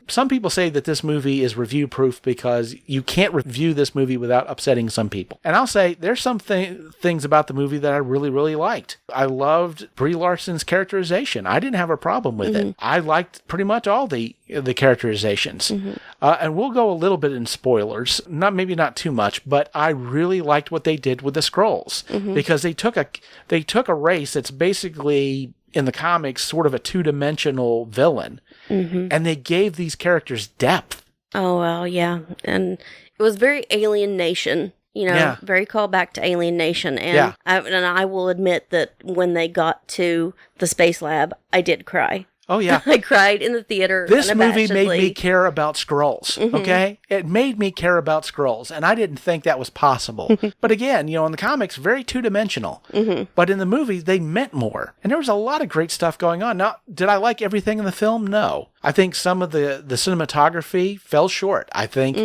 [SPEAKER 1] Some people say that this movie is review proof because you can't review this movie without upsetting some people. And I'll say there's some things about the movie that I really, really liked. I loved Brie Larson's characterization. I didn't have a problem with it. I liked pretty much all the characterizations. And we'll go a little bit in spoilers, maybe not too much, but I really liked what they did with the Skrulls because they took a race that's basically in the comics sort of a two-dimensional villain. And they gave these characters depth.
[SPEAKER 2] Oh, well, yeah. And it was very Alien Nation, very callback to Alien Nation. And, I will admit that when they got to the space lab, I did cry.
[SPEAKER 1] Oh, yeah.
[SPEAKER 2] I cried in the theater.
[SPEAKER 1] This movie made me care about Skrulls, okay? It made me care about Skrulls, and I didn't think that was possible. But again, in the comics, very two-dimensional. But in the movie, they meant more. And there was a lot of great stuff going on. Now, did I like everything in the film? No. I think some of the cinematography fell short. I think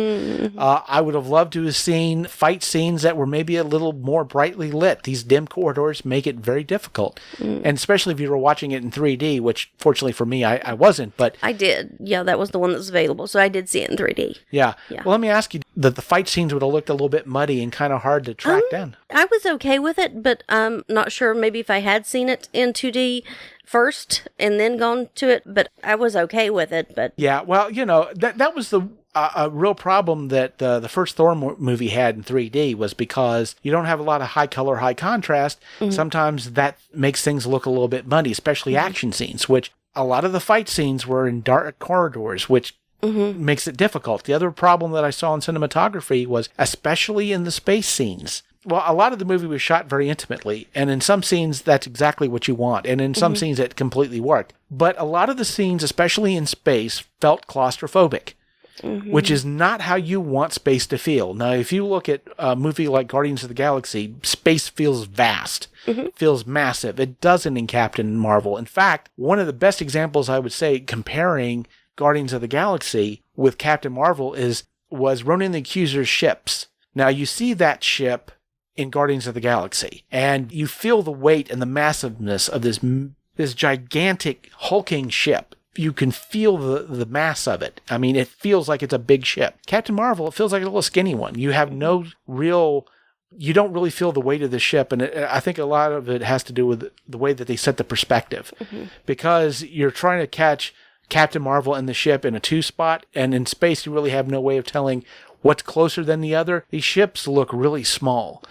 [SPEAKER 1] I would have loved to have seen fight scenes that were maybe a little more brightly lit. These dim corridors make it very difficult. And especially if you were watching it in 3D, which fortunately for me, I wasn't. But
[SPEAKER 2] I did. Yeah, that was the one that was available. So I did see it in 3D.
[SPEAKER 1] Yeah. Well, let me ask you, that the fight scenes would have looked a little bit muddy and kind of hard to track down.
[SPEAKER 2] I was okay with it, but I'm not sure maybe if I had seen it in 2D first and then gone to it, but I was okay with it. But
[SPEAKER 1] yeah, well, that was a real problem that the first Thor movie had in 3D was because you don't have a lot of high color, high contrast. Sometimes that makes things look a little bit muddy, especially action scenes, which a lot of the fight scenes were in dark corridors, which makes it difficult. The other problem that I saw in cinematography was, especially in the space scenes, well, a lot of the movie was shot very intimately, and in some scenes, that's exactly what you want, and in some scenes, it completely worked. But a lot of the scenes, especially in space, felt claustrophobic, which is not how you want space to feel. Now, if you look at a movie like Guardians of the Galaxy, space feels vast, feels massive. It doesn't in Captain Marvel. In fact, one of the best examples, I would say, comparing Guardians of the Galaxy with Captain Marvel was Ronan the Accuser's ships. Now, you see that ship in Guardians of the Galaxy, and you feel the weight and the massiveness of this gigantic hulking ship. You can feel the mass of it. I mean, it feels like it's a big ship. Captain Marvel, it feels like a little skinny one. You have you don't really feel the weight of the ship, and I think a lot of it has to do with the way that they set the perspective, because you're trying to catch Captain Marvel and the ship in a two spot, and in space you really have no way of telling what's closer than the other. These ships look really small.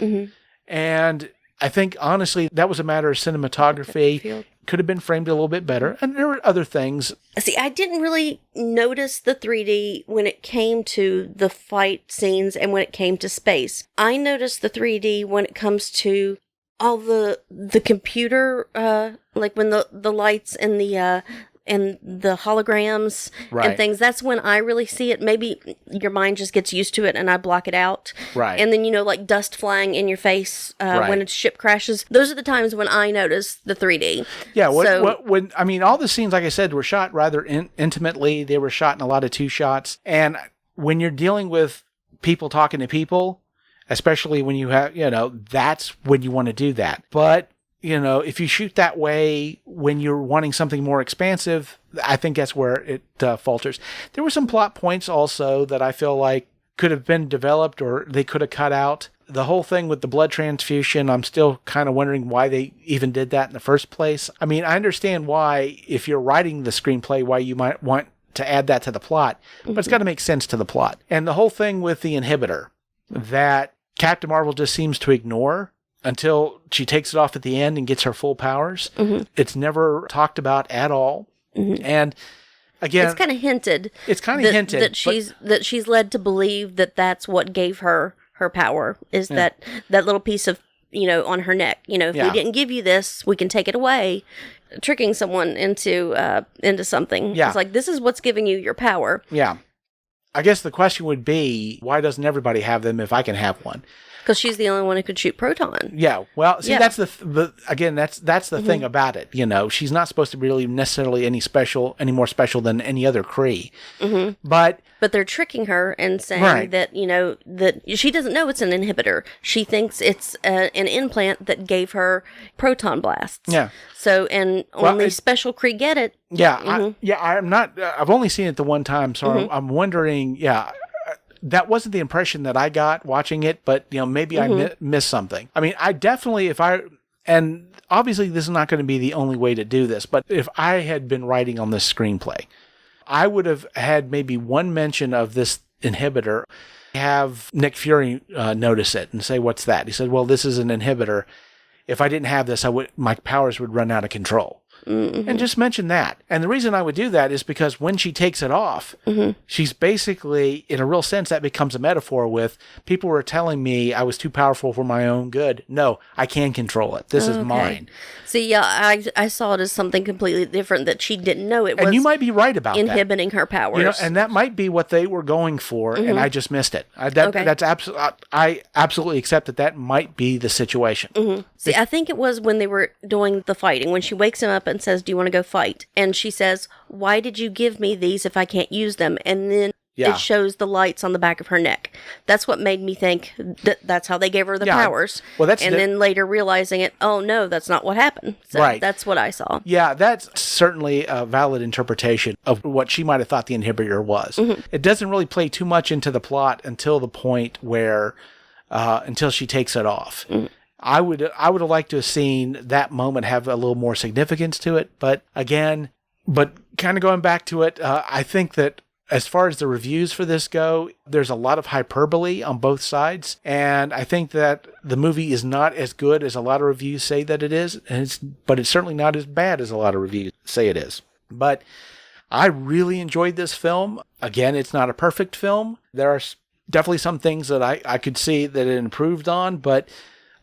[SPEAKER 1] And I think, honestly, that was a matter of cinematography. Could have been framed a little bit better. And there were other things.
[SPEAKER 2] See, I didn't really notice the 3D when it came to the fight scenes and when it came to space. I noticed the 3D when it comes to all the computer, like when the lights and the holograms and things. That's when I really see it. Maybe your mind just gets used to it and I block it out.
[SPEAKER 1] Right.
[SPEAKER 2] And then, like dust flying in your face when a ship crashes. Those are the times when I notice the 3D.
[SPEAKER 1] Yeah. When all the scenes, like I said, were shot rather intimately. They were shot in a lot of two shots. And when you're dealing with people talking to people, especially when you have, that's when you want to do that. But if you shoot that way when you're wanting something more expansive, I think that's where it falters. There were some plot points also that I feel like could have been developed or they could have cut out. The whole thing with the blood transfusion, I'm still kind of wondering why they even did that in the first place. I mean, I understand why, if you're writing the screenplay, why you might want to add that to the plot, but it's got to make sense to the plot. And the whole thing with the inhibitor that Captain Marvel just seems to ignore until she takes it off at the end and gets her full powers. It's never talked about at all. And again,
[SPEAKER 2] it's kind of hinted.
[SPEAKER 1] It's kind of hinted
[SPEAKER 2] that she's led to believe that that's what gave her power, is that little piece of on her neck. If we didn't give you this, we can take it away. Tricking someone into something.
[SPEAKER 1] Yeah.
[SPEAKER 2] It's like, this is what's giving you your power.
[SPEAKER 1] Yeah. I guess the question would be, why doesn't everybody have them if I can have one?
[SPEAKER 2] Because she's the only one who could shoot proton.
[SPEAKER 1] Yeah, well, see,
[SPEAKER 2] Yeah.
[SPEAKER 1] that's that's the thing about it. She's not supposed to be really necessarily any more special than any other Kree. But
[SPEAKER 2] they're tricking her and saying
[SPEAKER 1] Right.
[SPEAKER 2] that, that she doesn't know it's an inhibitor. She thinks it's an implant that gave her proton blasts.
[SPEAKER 1] Yeah.
[SPEAKER 2] So, and only special Kree get it.
[SPEAKER 1] yeah, I'm not. I've only seen it the one time, so I'm wondering. Yeah. That wasn't the impression that I got watching it, but maybe I missed something. I mean, I definitely, and obviously this is not going to be the only way to do this, but if I had been writing on this screenplay, I would have had maybe one mention of this inhibitor, have Nick Fury notice it and say, "What's that?" He said, "Well, this is an inhibitor. If I didn't have this, my powers would run out of control." And just mention that. And the reason I would do that is because when she takes it off, she's basically, in a real sense, that becomes a metaphor with, people were telling me I was too powerful for my own good. No, I can control it. This is mine.
[SPEAKER 2] See, yeah, I saw it as something completely different that she didn't know it was.
[SPEAKER 1] And you might be right about
[SPEAKER 2] inhibiting her powers.
[SPEAKER 1] and that might be what they were going for, and I just missed it. That's I absolutely accept that might be the situation.
[SPEAKER 2] See, I think it was when they were doing the fighting, when she wakes him up and says, "Do you want to go fight?" And she says, "Why did you give me these if I can't use them?" And then it shows the lights on the back of her neck. That's what made me think that's how they gave her the powers.
[SPEAKER 1] Well,
[SPEAKER 2] then later realizing it, oh no, that's not what happened. So
[SPEAKER 1] right.
[SPEAKER 2] That's what I saw.
[SPEAKER 1] Yeah, that's certainly a valid interpretation of what she might have thought the inhibitor was. It doesn't really play too much into the plot until the point where, until she takes it off. I would have liked to have seen that moment have a little more significance to it, but again, kind of going back to it, I think that as far as the reviews for this go, there's a lot of hyperbole on both sides, and I think that the movie is not as good as a lot of reviews say that it is, but it's certainly not as bad as a lot of reviews say it is. But I really enjoyed this film. Again, it's not a perfect film. There are definitely some things that I could see that it improved on, but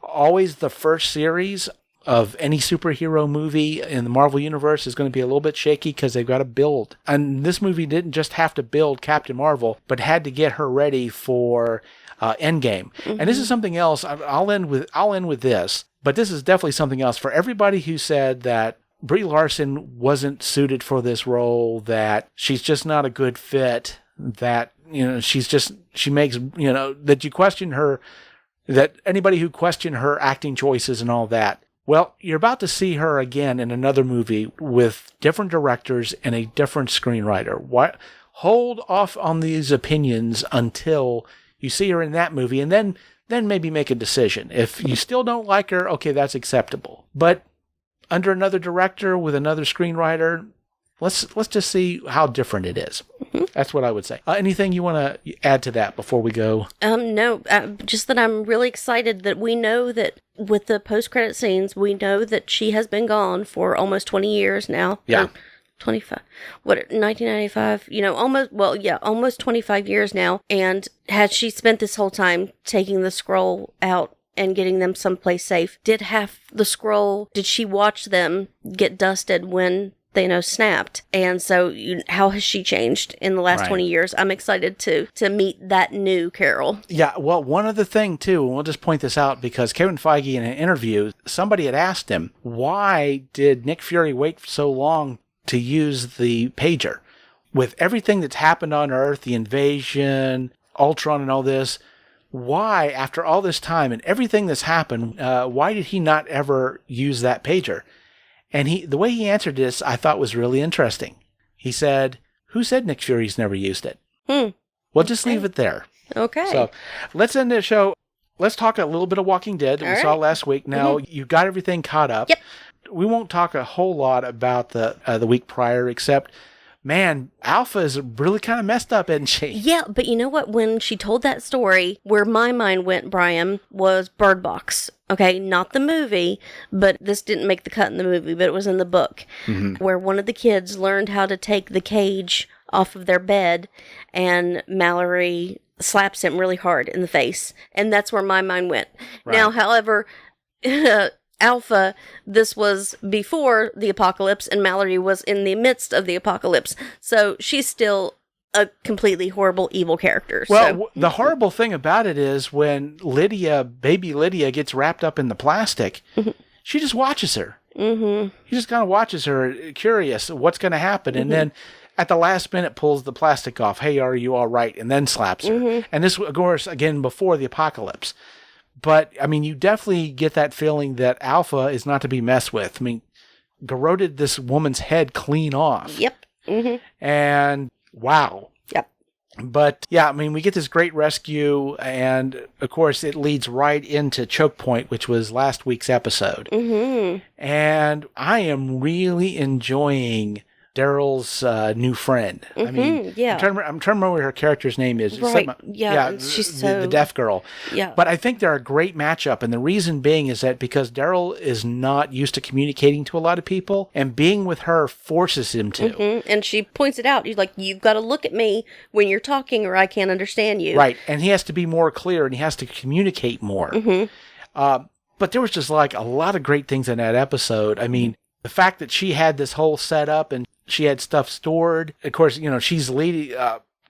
[SPEAKER 1] always the first series of any superhero movie in the Marvel Universe is going to be a little bit shaky because they've got to build. And this movie didn't just have to build Captain Marvel, but had to get her ready for Endgame. And this is something else. I'll end with this, but this is definitely something else for everybody who said that Brie Larson wasn't suited for this role, that she's just not a good fit, that she makes that you question her. That anybody who questioned her acting choices and all that, well, you're about to see her again in another movie with different directors and a different screenwriter. Hold off on these opinions until you see her in that movie, and then maybe make a decision. If you still don't like her, okay, that's acceptable. But under another director with another screenwriter, let's just see how different it is. That's what I would say. Anything you want to add to that before we go?
[SPEAKER 2] No, just that I'm really excited that we know that with the post-credit scenes, we know that she has been gone for almost 20 years now.
[SPEAKER 1] Yeah.
[SPEAKER 2] 25. 1995? Almost 25 years now. And had she spent this whole time taking the scroll out and getting them someplace safe? Did she watch them get dusted when Thanos snapped? And so how has she changed in the last 20 years? I'm excited to meet that new Carol.
[SPEAKER 1] Yeah, well, one other thing too, and we'll just point this out because Kevin Feige in an interview, somebody had asked him, why did Nick Fury wait so long to use the pager? With everything that's happened on Earth, the invasion, Ultron and all this, why, after all this time and everything that's happened, why did he not ever use that pager? And the way he answered this, I thought was really interesting. He said, "Who said Nick Fury's never used it?" We'll just leave it there.
[SPEAKER 2] Okay.
[SPEAKER 1] So let's end the show. Let's talk a little bit of Walking Dead that we saw last week. Now, you got everything caught up.
[SPEAKER 2] Yep.
[SPEAKER 1] We won't talk a whole lot about the week prior, except, man, Alpha is really kind of messed up, isn't she?
[SPEAKER 2] Yeah, but you know what? When she told that story, where my mind went, Brian, was Bird Box. Okay, not the movie, but this didn't make the cut in the movie, but it was in the book, where one of the kids learned how to take the cage off of their bed, and Mallory slaps him really hard in the face. And that's where my mind went. Right. Now, however, Alpha, this was before the apocalypse, and Mallory was in the midst of the apocalypse. So she's still a completely horrible evil character.
[SPEAKER 1] Well, the horrible thing about it is when baby Lydia gets wrapped up in the plastic, she just watches her. Mm-hmm. He just kind of watches her, curious what's going to happen. And then at the last minute pulls the plastic off. Hey, are you all right? And then slaps her. And this, of course, again, before the apocalypse. But, I mean, you definitely get that feeling that Alpha is not to be messed with. I mean, garroted this woman's head clean off.
[SPEAKER 2] Yep.
[SPEAKER 1] And wow.
[SPEAKER 2] Yep.
[SPEAKER 1] But, yeah, I mean, we get this great rescue. And, of course, it leads right into Chokepoint, which was last week's episode. And I am really enjoying Daryl's new friend. I mean,
[SPEAKER 2] yeah.
[SPEAKER 1] I'm trying to remember what her character's name is.
[SPEAKER 2] Right. She's
[SPEAKER 1] the deaf girl.
[SPEAKER 2] Yeah.
[SPEAKER 1] But I think they're a great matchup, and the reason being is that because Daryl is not used to communicating to a lot of people, and being with her forces him to.
[SPEAKER 2] And she points it out. She's like, you've got to look at me when you're talking, or I can't understand you.
[SPEAKER 1] Right, and he has to be more clear, and he has to communicate more. But there was just like a lot of great things in that episode. I mean, the fact that she had this whole setup and she had stuff stored. Of course, you know, she's leading.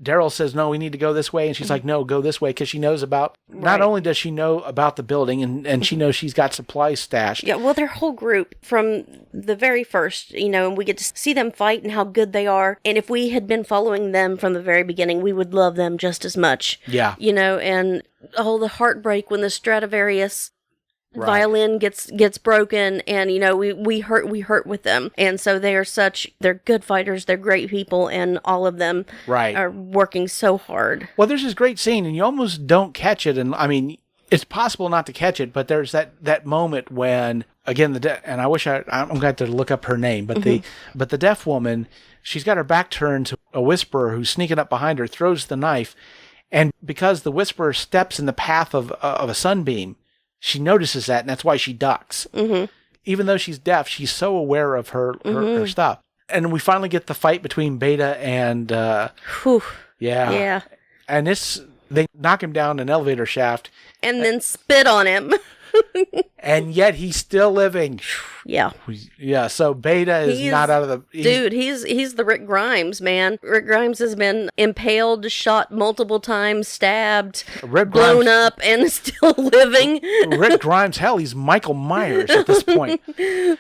[SPEAKER 1] Daryl says, no, we need to go this way. And she's like, no, go this way. Because she knows about, not only does she know about the building and she knows she's got supplies stashed.
[SPEAKER 2] Yeah, well, their whole group from the very first, you know, and we get to see them fight and how good they are. And if we had been following them from the very beginning, we would love them just as much.
[SPEAKER 1] Yeah.
[SPEAKER 2] You know, and the heartbreak when the Stradivarius violin gets broken, and you know we hurt with them, and so they're good fighters, they're great people, and all of them are working so hard. Well,
[SPEAKER 1] there's this great scene and you almost don't catch it, and I mean it's possible not to catch it, but there's that moment when again and I wish I'm going to look up her name, but the deaf woman, she's got her back turned to a whisperer who's sneaking up behind her, throws the knife, and because the whisperer steps in the path of a sunbeam, she notices that, and that's why she ducks. Even though she's deaf, she's so aware of her stuff. And we finally get the fight between Beta and... Yeah. And they knock him down an elevator shaft.
[SPEAKER 2] And then spit on him.
[SPEAKER 1] And yet he's still living.
[SPEAKER 2] Yeah.
[SPEAKER 1] Yeah, so Beta is not out of the...
[SPEAKER 2] He's the Rick Grimes, man. Rick Grimes has been impaled, shot multiple times, stabbed, blown up, and still living.
[SPEAKER 1] Rick Grimes, hell, he's Michael Myers at this point.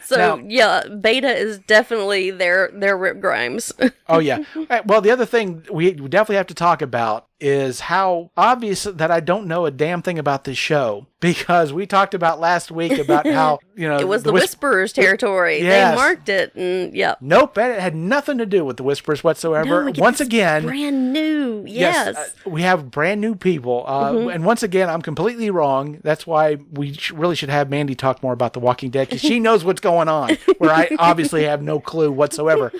[SPEAKER 2] So, yeah, Beta is definitely their Rick Grimes.
[SPEAKER 1] Oh, yeah. Well, the other thing we definitely have to talk about is how obvious that I don't know a damn thing about this show, because we talked about last week about how, you know,
[SPEAKER 2] it was the Whisperers territory. Yes. They marked it, and
[SPEAKER 1] Nope, it had nothing to do with the Whisperers whatsoever.
[SPEAKER 2] No,
[SPEAKER 1] once again,
[SPEAKER 2] brand new. Yes,
[SPEAKER 1] we have brand new people, and once again, I'm completely wrong. That's why we really should have Mandy talk more about The Walking Dead, because she knows what's going on, where I obviously have no clue whatsoever.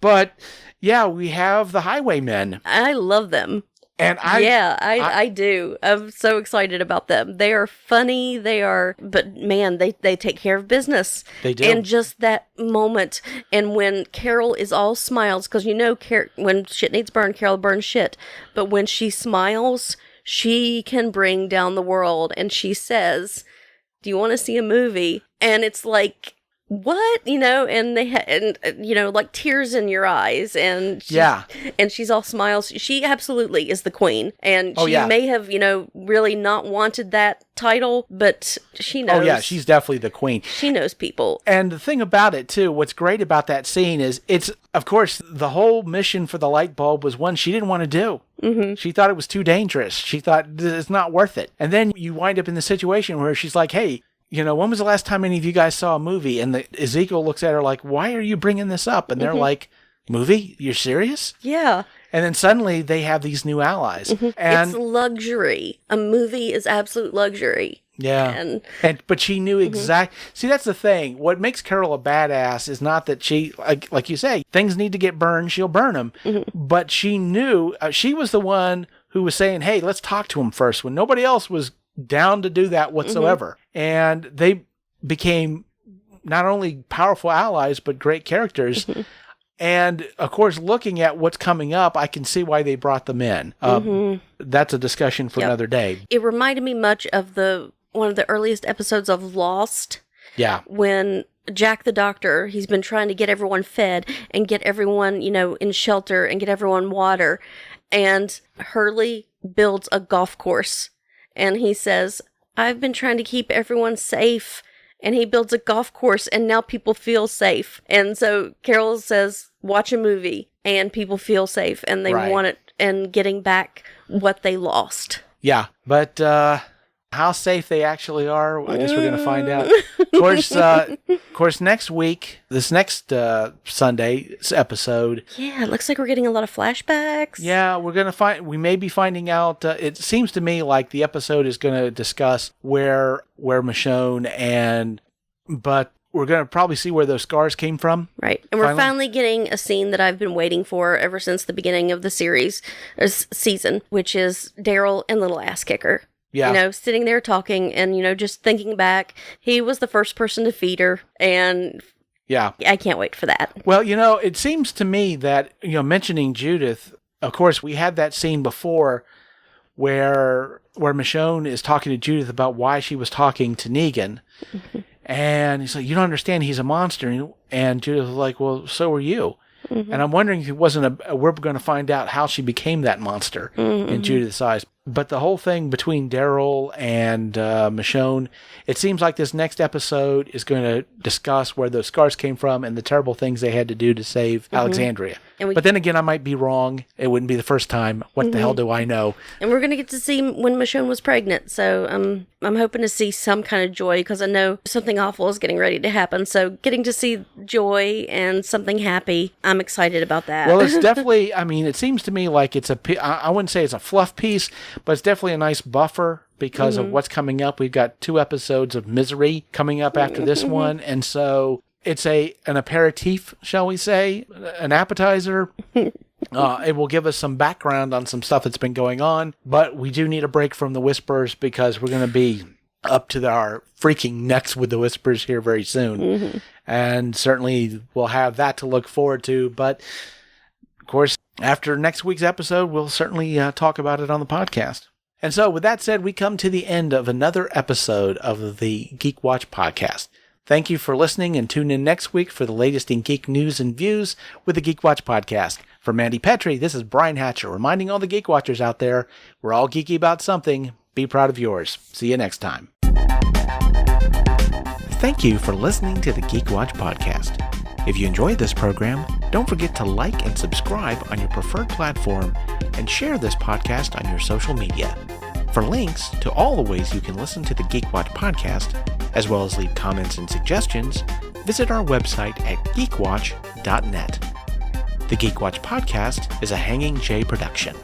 [SPEAKER 1] But yeah, we have the Highwaymen.
[SPEAKER 2] I love them.
[SPEAKER 1] And
[SPEAKER 2] I do. I'm so excited about them. They are funny. But man, they take care of business.
[SPEAKER 1] They do.
[SPEAKER 2] And just that moment, and when Carol is all smiles, because you know, when shit needs burned, Carol burns shit. But when she smiles, she can bring down the world. And she says, "Do you want to see a movie?" And it's like, what, you know, and they you know, like tears in your eyes, and she's all smiles. She absolutely is the queen, and she may have, you know, really not wanted that title, but she knows. Oh yeah,
[SPEAKER 1] she's definitely the queen.
[SPEAKER 2] She knows people.
[SPEAKER 1] And the thing about it too, what's great about that scene is it's, of course, the whole mission for the light bulb was one she didn't want to do. She thought it was too dangerous. She thought it's not worth it. And then you wind up in the situation where she's like, hey, you know, when was the last time any of you guys saw a movie? And Ezekiel looks at her like, why are you bringing this up? And they're like, movie? You're serious?
[SPEAKER 2] Yeah.
[SPEAKER 1] And then suddenly they have these new allies. And
[SPEAKER 2] it's luxury. A movie is absolute luxury.
[SPEAKER 1] Yeah. But she knew exactly. See, that's the thing. What makes Carol a badass is not that she, like you say, things need to get burned, she'll burn them. But she knew, she was the one who was saying, hey, let's talk to him first, when nobody else was down to do that whatsoever. And they became not only powerful allies, but great characters. And of course, looking at what's coming up, I can see why they brought them in. That's a discussion for another day.
[SPEAKER 2] It reminded me much of one of the earliest episodes of Lost.
[SPEAKER 1] Yeah.
[SPEAKER 2] When Jack the doctor, he's been trying to get everyone fed and get everyone, in shelter and get everyone water. And Hurley builds a golf course. And he says, I've been trying to keep everyone safe. And he builds a golf course, and now people feel safe. And so Carol says, watch a movie, and people feel safe, and they want it, and getting back what they lost.
[SPEAKER 1] Yeah, but how safe they actually are, I guess we're going to find out. Of course, next week, this next Sunday's episode.
[SPEAKER 2] Yeah, it looks like we're getting a lot of flashbacks.
[SPEAKER 1] Yeah, we may be finding out. It seems to me like the episode is going to discuss where Michonne but we're going to probably see where those scars came from.
[SPEAKER 2] Right. And we're finally getting a scene that I've been waiting for ever since the beginning of the season, which is Daryl and Little Ass Kicker.
[SPEAKER 1] Yeah.
[SPEAKER 2] Sitting there talking and, just thinking back. He was the first person to feed her. And
[SPEAKER 1] yeah,
[SPEAKER 2] I can't wait for that.
[SPEAKER 1] Well, it seems to me that, mentioning Judith, of course, we had that scene before where Michonne is talking to Judith about why she was talking to Negan. Mm-hmm. And he's like, you don't understand, he's a monster. And Judith was like, well, so are you. Mm-hmm. And I'm wondering if it wasn't we're going to find out how she became that monster in Judith's eyes. But the whole thing between Daryl and Michonne, it seems like this next episode is going to discuss where those scars came from and the terrible things they had to do to save Alexandria. But then again, I might be wrong. It wouldn't be the first time. What the hell do I know?
[SPEAKER 2] And we're going to get to see when Michonne was pregnant. So I'm hoping to see some kind of joy because I know something awful is getting ready to happen. So getting to see joy and something happy, I'm excited about that.
[SPEAKER 1] Well, it's definitely, it seems to me like it's I wouldn't say it's a fluff piece, but it's definitely a nice buffer because of what's coming up. We've got 2 episodes of Misery coming up after this one. And so it's an aperitif, shall we say, an appetizer. It will give us some background on some stuff that's been going on, but we do need a break from the Whispers because we're going to be up to our freaking necks with the Whispers here very soon. And certainly we'll have that to look forward to. But of course, after next week's episode, we'll certainly talk about it on the podcast. And so with that said, we come to the end of another episode of the Geek Watch podcast. Thank you for listening, and tune in next week for the latest in geek news and views with the Geek Watch podcast. For Mandy Petrie, this is Brian Hatcher reminding all the Geek Watchers out there, we're all geeky about something. Be proud of yours. See you next time. Thank you for listening to the Geek Watch podcast. If you enjoyed this program, don't forget to like and subscribe on your preferred platform and share this podcast on your social media. For links to all the ways you can listen to the Geek Watch podcast, as well as leave comments and suggestions, visit our website at geekwatch.net. The Geek Watch podcast is a Hanging J production.